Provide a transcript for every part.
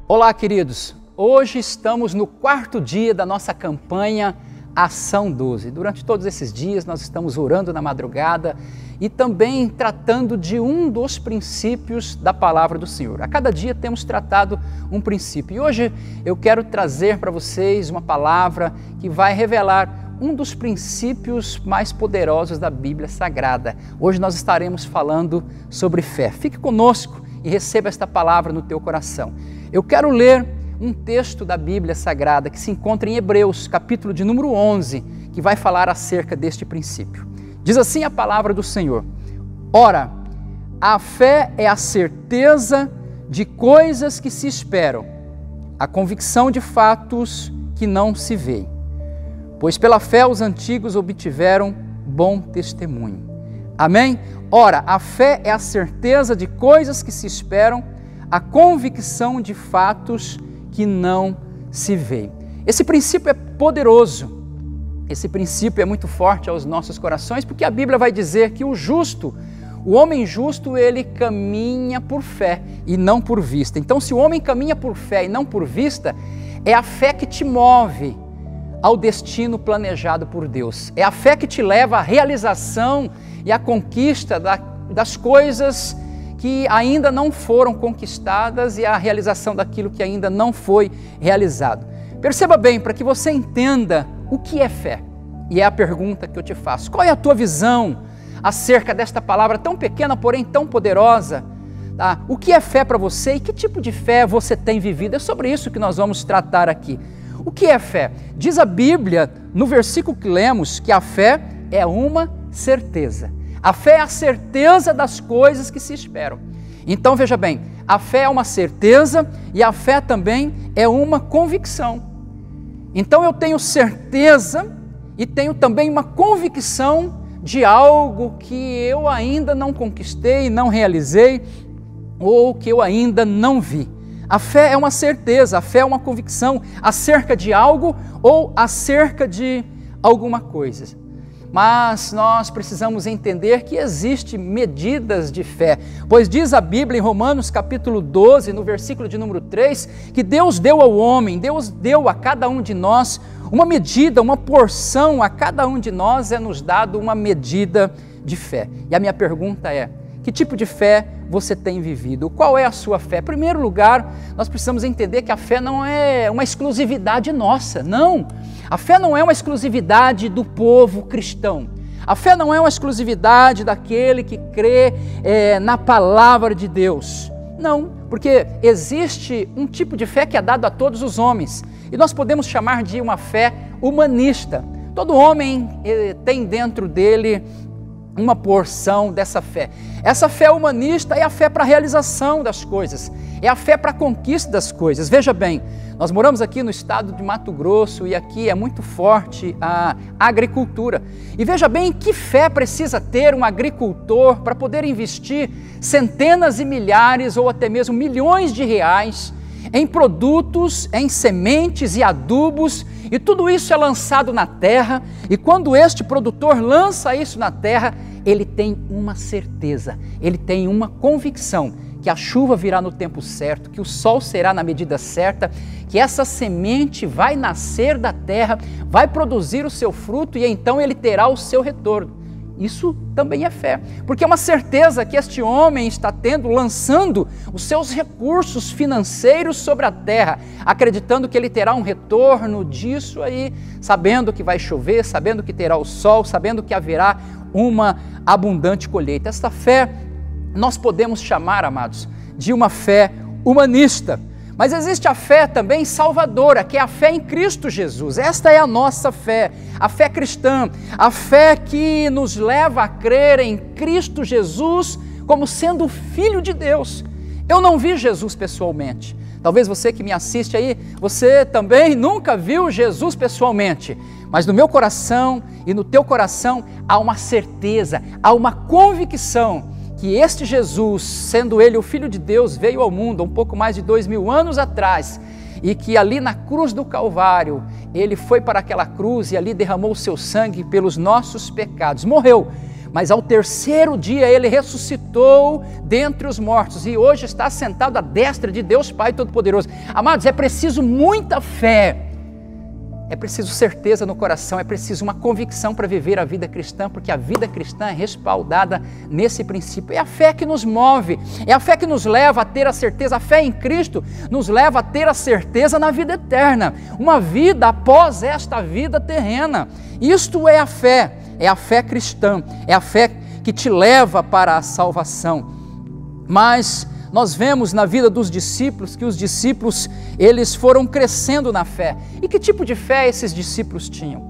Olá, queridos! Hoje estamos no quarto dia da nossa campanha Ação 12. Durante todos esses dias nós estamos orando na madrugada e também tratando de um dos princípios da palavra do Senhor. A cada dia temos tratado um princípio e hoje eu quero trazer para vocês uma palavra que vai revelar um dos princípios mais poderosos da Bíblia Sagrada. Hoje nós estaremos falando sobre fé. Fique conosco e receba esta palavra no teu coração. Eu quero ler um texto da Bíblia Sagrada que se encontra em Hebreus, capítulo de número 11, que vai falar acerca deste princípio. Diz assim a palavra do Senhor: Ora, a fé é a certeza de coisas que se esperam, a convicção de fatos que não se veem. Pois pela fé os antigos obtiveram bom testemunho. Amém? Ora, a fé é a certeza de coisas que se esperam, a convicção de fatos que não se veem. Esse princípio é poderoso, esse princípio é muito forte aos nossos corações, porque a Bíblia vai dizer que o justo, o homem justo, ele caminha por fé e não por vista. Então, se o homem caminha por fé e não por vista, é a fé que te move ao destino planejado por Deus. É a fé que te leva à realização e à conquista das coisas que ainda não foram conquistadas e a realização daquilo que ainda não foi realizado. Perceba bem, para que você entenda o que é fé, e é a pergunta que eu te faço: qual é a tua visão acerca desta palavra tão pequena, porém tão poderosa? Tá? O que é fé para você e que tipo de fé você tem vivido? É sobre isso que nós vamos tratar aqui. O que é fé? Diz a Bíblia, no versículo que lemos, que a fé é uma certeza. A fé é a certeza das coisas que se esperam. Então veja bem, a fé é uma certeza e a fé também é uma convicção. Então eu tenho certeza e tenho também uma convicção de algo que eu ainda não conquistei, não realizei ou que eu ainda não vi. A fé é uma certeza, a fé é uma convicção acerca de algo ou acerca de alguma coisa. Mas nós precisamos entender que existem medidas de fé, pois diz a Bíblia em Romanos capítulo 12, no versículo de número 3, que Deus deu ao homem, Deus deu a cada um de nós uma medida, uma porção, a cada um de nós é nos dado uma medida de fé. E a minha pergunta é: que tipo de fé você tem vivido? Qual é a sua fé? Em primeiro lugar, nós precisamos entender que a fé não é uma exclusividade nossa, não. A fé não é uma exclusividade do povo cristão. A fé não é uma exclusividade daquele que crê na palavra de Deus. Não, porque existe um tipo de fé que é dado a todos os homens. E nós podemos chamar de uma fé humanista. Todo homem tem dentro dele uma porção dessa fé. Essa fé humanista é a fé para a realização das coisas, é a fé para a conquista das coisas. Veja bem, nós moramos aqui no estado de Mato Grosso e aqui é muito forte a agricultura. E veja bem que fé precisa ter um agricultor para poder investir centenas e milhares ou até mesmo milhões de reais em produtos, em sementes e adubos, e tudo isso é lançado na terra, e quando este produtor lança isso na terra, ele tem uma certeza, ele tem uma convicção que a chuva virá no tempo certo, que o sol será na medida certa, que essa semente vai nascer da terra, vai produzir o seu fruto e então ele terá o seu retorno. Isso também é fé, porque é uma certeza que este homem está tendo, lançando os seus recursos financeiros sobre a terra, acreditando que ele terá um retorno disso aí, sabendo que vai chover, sabendo que terá o sol, sabendo que haverá uma abundante colheita. Esta fé nós podemos chamar, amados, de uma fé humanista. Mas existe a fé também salvadora, que é a fé em Cristo Jesus. Esta é a nossa fé, a fé cristã, a fé que nos leva a crer em Cristo Jesus como sendo o Filho de Deus. Eu não vi Jesus pessoalmente. Talvez você que me assiste aí, você também nunca viu Jesus pessoalmente. Mas no meu coração e no teu coração há uma certeza, há uma convicção que este Jesus, sendo ele o Filho de Deus, veio ao mundo há um pouco mais de 2000 anos atrás e que ali na cruz do Calvário, ele foi para aquela cruz e ali derramou o seu sangue pelos nossos pecados, morreu, mas ao terceiro dia ele ressuscitou dentre os mortos e hoje está sentado à destra de Deus Pai Todo-Poderoso. Amados, é preciso muita fé, é preciso certeza no coração, é preciso uma convicção para viver a vida cristã, porque a vida cristã é respaldada nesse princípio. É a fé que nos move, é a fé que nos leva a ter a certeza, a fé em Cristo nos leva a ter a certeza na vida eterna, uma vida após esta vida terrena. Isto é a fé cristã, é a fé que te leva para a salvação. Mas nós vemos na vida dos discípulos que os discípulos, eles foram crescendo na fé. E que tipo de fé esses discípulos tinham?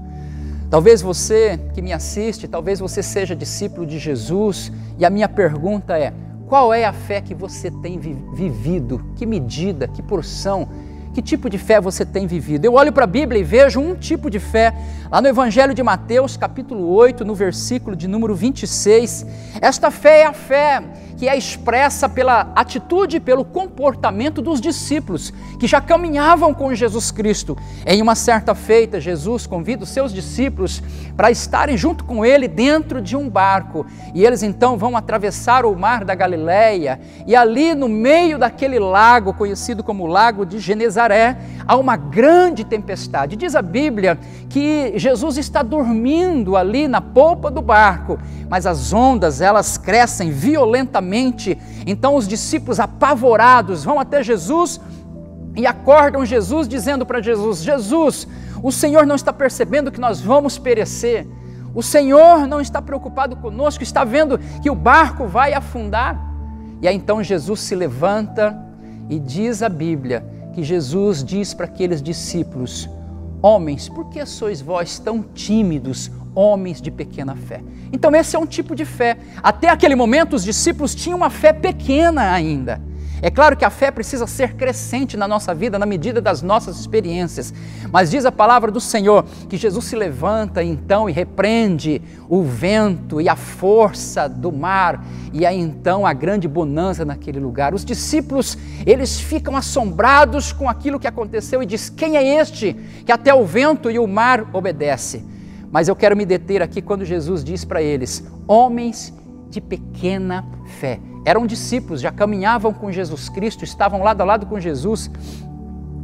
Talvez você que me assiste, talvez você seja discípulo de Jesus, e a minha pergunta é: qual é a fé que você tem vivido? Que medida, que porção, que tipo de fé você tem vivido? Eu olho para a Bíblia e vejo um tipo de fé, lá no Evangelho de Mateus, capítulo 8, no versículo de número 26. Esta fé é a fé que é expressa pela atitude, pelo comportamento dos discípulos, que já caminhavam com Jesus Cristo. Em uma certa feita, Jesus convida os seus discípulos para estarem junto com ele dentro de um barco, e eles então vão atravessar o mar da Galileia, e ali no meio daquele lago, conhecido como Lago de Genezaré, há uma grande tempestade. Diz a Bíblia que Jesus está dormindo ali na polpa do barco, mas as ondas, elas crescem violentamente. Então os discípulos, apavorados, vão até Jesus e acordam Jesus, dizendo para Jesus: Jesus, o Senhor não está percebendo que nós vamos perecer? O Senhor não está preocupado conosco? Está vendo que o barco vai afundar? E aí então Jesus se levanta e diz a Bíblia que Jesus diz para aqueles discípulos: homens, por que sois vós tão tímidos, homens de pequena fé? Então esse é um tipo de fé. Até aquele momento os discípulos tinham uma fé pequena ainda. É claro que a fé precisa ser crescente na nossa vida, na medida das nossas experiências. Mas diz a palavra do Senhor que Jesus se levanta então e repreende o vento e a força do mar. E aí então a grande bonança naquele lugar. Os discípulos, eles ficam assombrados com aquilo que aconteceu e diz: quem é este que até o vento e o mar obedece? Mas eu quero me deter aqui quando Jesus diz para eles: homens de pequena fé. Eram discípulos, já caminhavam com Jesus Cristo, estavam lado a lado com Jesus,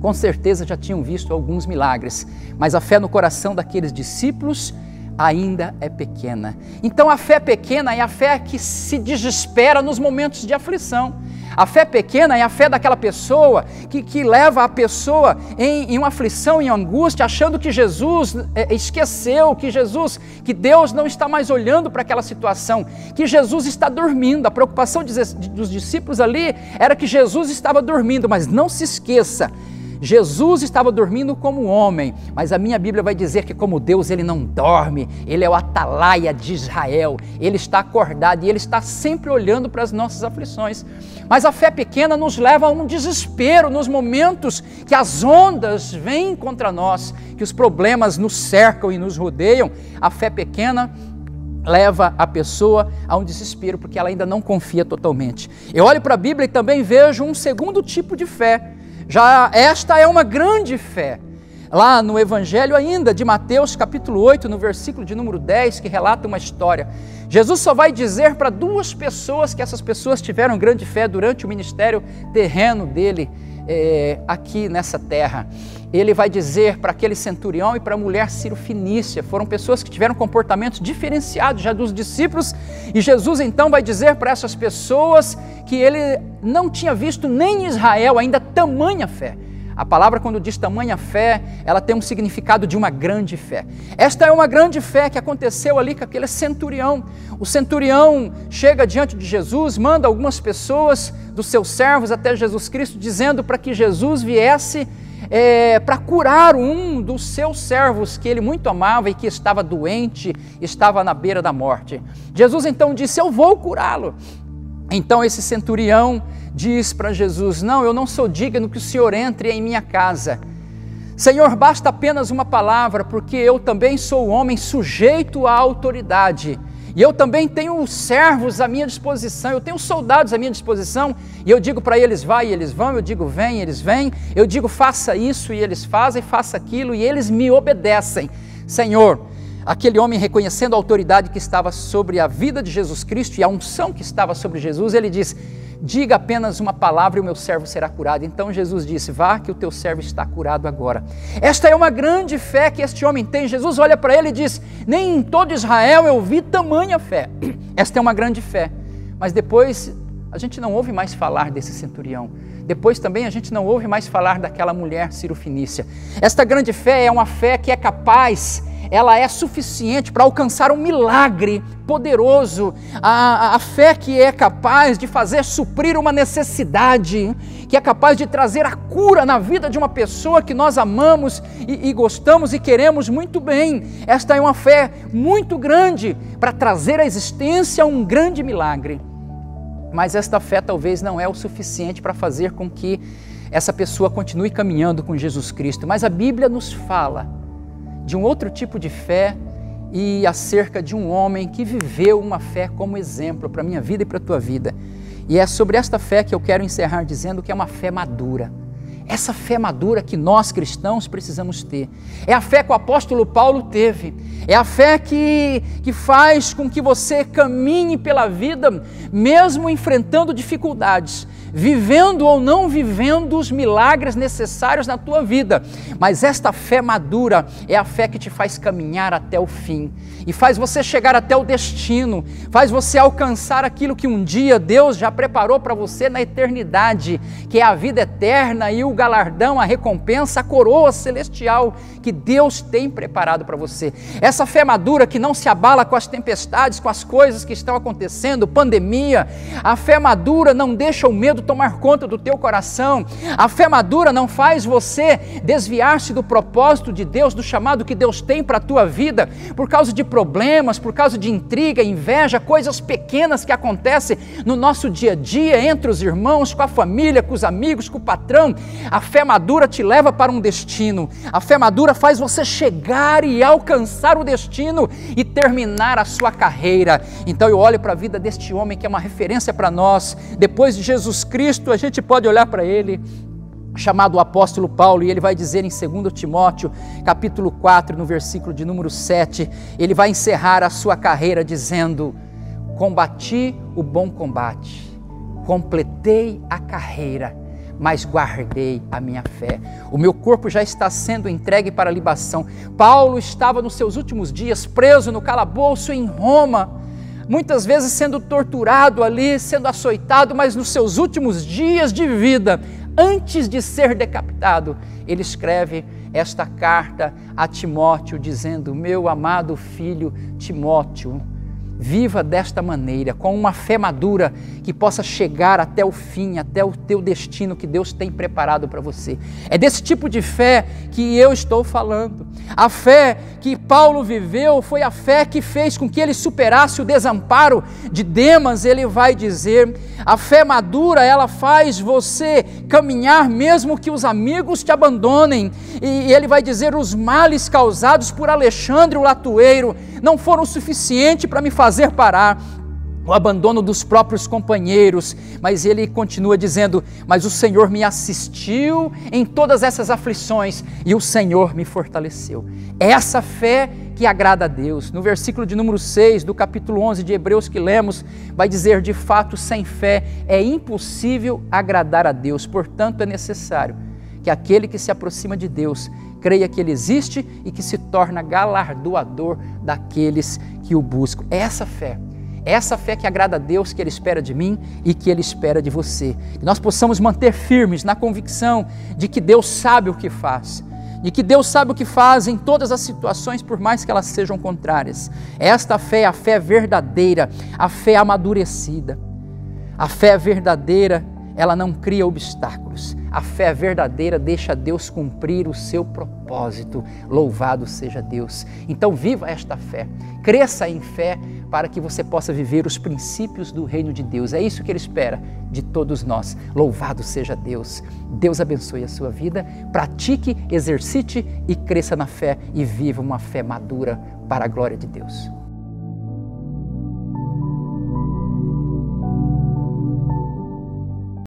com certeza já tinham visto alguns milagres, mas a fé no coração daqueles discípulos ainda é pequena. Então a fé pequena é a fé que se desespera nos momentos de aflição. A fé pequena é a fé daquela pessoa que leva a pessoa em uma aflição, em angústia, achando que Jesus esqueceu, que Deus não está mais olhando para aquela situação, que Jesus está dormindo. A preocupação dos discípulos ali era que Jesus estava dormindo, mas não se esqueça, Jesus estava dormindo como homem, mas a minha Bíblia vai dizer que como Deus ele não dorme, ele é o atalaia de Israel, ele está acordado e ele está sempre olhando para as nossas aflições. Mas a fé pequena nos leva a um desespero nos momentos que as ondas vêm contra nós, que os problemas nos cercam e nos rodeiam. A fé pequena leva a pessoa a um desespero, porque ela ainda não confia totalmente. Eu olho para a Bíblia e também vejo um segundo tipo de fé. Já esta é uma grande fé. Lá no Evangelho ainda de Mateus, capítulo 8, no versículo de número 10, que relata uma história. Jesus só vai dizer para duas pessoas que essas pessoas tiveram grande fé durante o ministério terreno dele aqui nessa terra. Ele vai dizer para aquele centurião e para a mulher Ciro-fenícia, foram pessoas que tiveram comportamentos diferenciados já dos discípulos, e Jesus então vai dizer para essas pessoas que ele não tinha visto nem em Israel ainda tamanha fé. A palavra, quando diz tamanha fé, ela tem um significado de uma grande fé. Esta é uma grande fé que aconteceu ali com aquele centurião. O centurião chega diante de Jesus, manda algumas pessoas dos seus servos até Jesus Cristo, dizendo para que Jesus viesse para curar um dos seus servos que ele muito amava e que estava doente, estava na beira da morte. Jesus então disse: eu vou curá-lo. Então esse centurião diz para Jesus: não, eu não sou digno que o Senhor entre em minha casa. Senhor, basta apenas uma palavra, porque eu também sou homem sujeito à autoridade. E eu também tenho servos à minha disposição, eu tenho soldados à minha disposição, e eu digo para eles: vai, e eles vão, eu digo: vem, e eles vêm, eu digo: faça isso, e eles fazem, faça aquilo, e eles me obedecem. Senhor, aquele homem, reconhecendo a autoridade que estava sobre a vida de Jesus Cristo e a unção que estava sobre Jesus, ele diz: diga apenas uma palavra e o meu servo será curado. Então Jesus disse: vá, que o teu servo está curado agora. Esta é uma grande fé que este homem tem. Jesus olha para ele e diz: nem em todo Israel eu vi tamanha fé. Esta é uma grande fé. Mas depois a gente não ouve mais falar desse centurião. Depois também a gente não ouve mais falar daquela mulher cirofenícia. Esta grande fé é uma fé que é capaz, ela é suficiente para alcançar um milagre poderoso. A fé que é capaz de fazer suprir uma necessidade, que é capaz de trazer a cura na vida de uma pessoa que nós amamos e gostamos e queremos muito bem. Esta é uma fé muito grande para trazer à existência um grande milagre. Mas esta fé talvez não é o suficiente para fazer com que essa pessoa continue caminhando com Jesus Cristo. Mas a Bíblia nos fala de um outro tipo de fé e acerca de um homem que viveu uma fé como exemplo para a minha vida e para a tua vida. E é sobre esta fé que eu quero encerrar dizendo que é uma fé madura. Essa fé madura que nós cristãos precisamos ter. É a fé que o apóstolo Paulo teve. É a fé que faz com que você caminhe pela vida, mesmo enfrentando dificuldades, vivendo ou não vivendo os milagres necessários na tua vida. Mas esta fé madura é a fé que te faz caminhar até o fim e faz você chegar até o destino, faz você alcançar aquilo que um dia Deus já preparou para você na eternidade, que é a vida eterna e o galardão, a recompensa, a coroa celestial que Deus tem preparado para você. Essa fé madura que não se abala com as tempestades, com as coisas que estão acontecendo, pandemia. A fé madura não deixa o medo tomar conta do teu coração. A fé madura não faz você desviar-se do propósito de Deus, do chamado que Deus tem para a tua vida, por causa de problemas, por causa de intriga, inveja, coisas pequenas que acontecem no nosso dia a dia, entre os irmãos, com a família, com os amigos, com o patrão. A fé madura te leva para um destino. A fé madura faz você chegar e alcançar o destino e terminar a sua carreira. Então eu olho para a vida deste homem que é uma referência para nós. Depois de Jesus Cristo, a gente pode olhar para ele, chamado o apóstolo Paulo, e ele vai dizer em 2 Timóteo, capítulo 4, no versículo de número 7, ele vai encerrar a sua carreira dizendo: combati o bom combate, completei a carreira, mas guardei a minha fé. O meu corpo já está sendo entregue para a libação. Paulo estava nos seus últimos dias preso no calabouço em Roma, muitas vezes sendo torturado ali, sendo açoitado, mas nos seus últimos dias de vida, antes de ser decapitado, ele escreve esta carta a Timóteo dizendo: meu amado filho Timóteo, viva desta maneira, com uma fé madura que possa chegar até o fim, até o teu destino que Deus tem preparado para você. É desse tipo de fé que eu estou falando. A fé que Paulo viveu foi a fé que fez com que ele superasse o desamparo de Demas. Ele vai dizer: a fé madura, ela faz você caminhar mesmo que os amigos te abandonem. E ele vai dizer: os males causados por Alexandre o latueiro não foram suficientes para me fazer parar. O abandono dos próprios companheiros, mas ele continua dizendo: mas o Senhor me assistiu em todas essas aflições e o Senhor me fortaleceu. É essa fé que agrada a Deus. No versículo de número 6 do capítulo 11 de Hebreus que lemos, vai dizer: de fato, sem fé é impossível agradar a Deus, portanto é necessário que aquele que se aproxima de Deus creia que Ele existe e que se torna galardoador daqueles que o buscam. É essa fé que agrada a Deus, que Ele espera de mim e que Ele espera de você. Que nós possamos manter firmes na convicção de que Deus sabe o que faz, e que Deus sabe o que faz em todas as situações, por mais que elas sejam contrárias. Esta fé é a fé verdadeira, a fé amadurecida. A fé verdadeira, ela não cria obstáculos. A fé verdadeira deixa Deus cumprir o seu propósito. Louvado seja Deus. Então viva esta fé, cresça em fé para que você possa viver os princípios do reino de Deus. É isso que Ele espera de todos nós. Louvado seja Deus. Deus abençoe a sua vida, pratique, exercite e cresça na fé e viva uma fé madura para a glória de Deus.